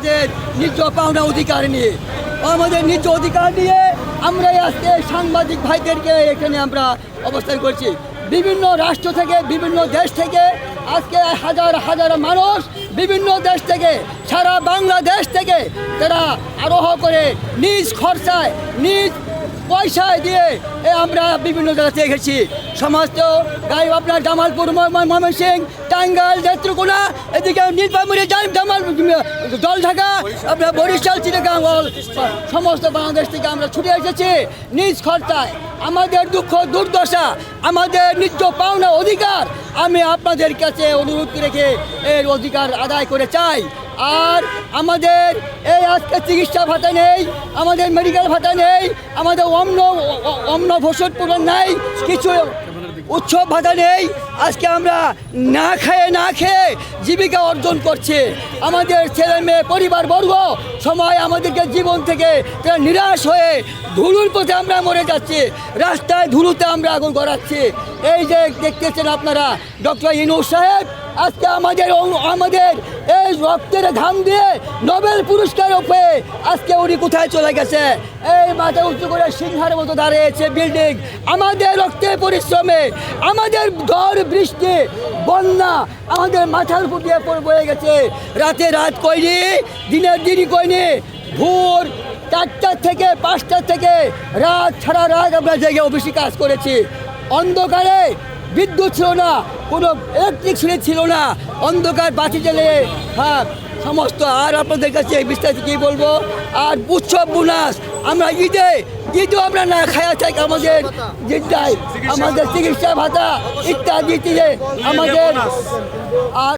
আমাদের নিজ পাওনা অধিকার নিয়ে আমরা আজকে সাংবাদিক ভাইদেরকে এখানে আমরা অবস্থান করছি। বিভিন্ন রাষ্ট্র থেকে, বিভিন্ন দেশ থেকে আজকে হাজার হাজার মানুষ বিভিন্ন দেশ থেকে, সারা বাংলাদেশ থেকে তারা আরোহ করে নিজ খরচায়, নিজ পয়সায় দিয়ে আমরা বিভিন্ন জায়গাতে এসেছি। সমস্ত গাড়ি আপনার জামালপুর, ময়মনসিংহ, টাঙ্গাইল, নেত্রকোনা, এদিকে নীলফামারী, জলঢাকা, আপনার বরিশাল, চিটাগাং, সমস্ত বাংলাদেশ থেকে আমরা ছুটে এসেছি নিজ খরচায়। আমাদের দুঃখ দুর্দশা, আমাদের নিত্য পাওনা অধিকার আমি আপনাদের কাছে অনুরোধ রেখে এর অধিকার আদায় করে চাই। আর আমাদের এই আজকে চিকিৎসা ভাতা নেই, আমাদের মেডিকেল ভাতা নেই, আমাদের অন্ন ভোষণ পূরণ নাই, কিছু উৎসব ভাতা নেই। আজকে আমরা না খেয়ে জীবিকা অর্জন করছে। আমাদের ছেলে মেয়ে পরিবারবর্গ সময় আমাদেরকে জীবন থেকে তারা নিরাশ হয়ে ধুলোর পথে আমরা মরে যাচ্ছি, রাস্তায় ধুলোতে আমরা আগুন গড়াচ্ছি। এই যে দেখতেছেন আপনারা ডক্টর ইউনূস সাহেব আজকে আমাদের এই রক্তের ঘাম দিয়ে নোবেল পুরস্কার পেয়ে আজকে উনি কোথায় চলে গেছে? এই মাথা উঁচু করে সিংহার মতো দাঁড়িয়েছে বিল্ডিং। আমাদের রক্তের পরিশ্রমে, আমাদের ঝড় বৃষ্টি বন্যা আমাদের মাথার উপর দিয়ে বয়ে গেছে। রাত কইনি, দিনের দিনই কইনি, ভোর 4টা থেকে 5টা থেকে রাত ছাড়া রাত আমরা জেগে অফিসে কাজ করেছি। অন্ধকারে বিদ্যুৎ ছিল না, কোনো ইলেকট্রিক ছিল না, অন্ধকার বাতি জ্বেলে সমস্ত। আর আপনাদের কাছে বিস্তারিত কী বলবো? আর উৎসব বোনাস আমরা ঈদেও আমরা না খায়া থাকি, আমাদের আমাদের চিকিৎসা ভাতা ইত্যাদি আমাদের। আর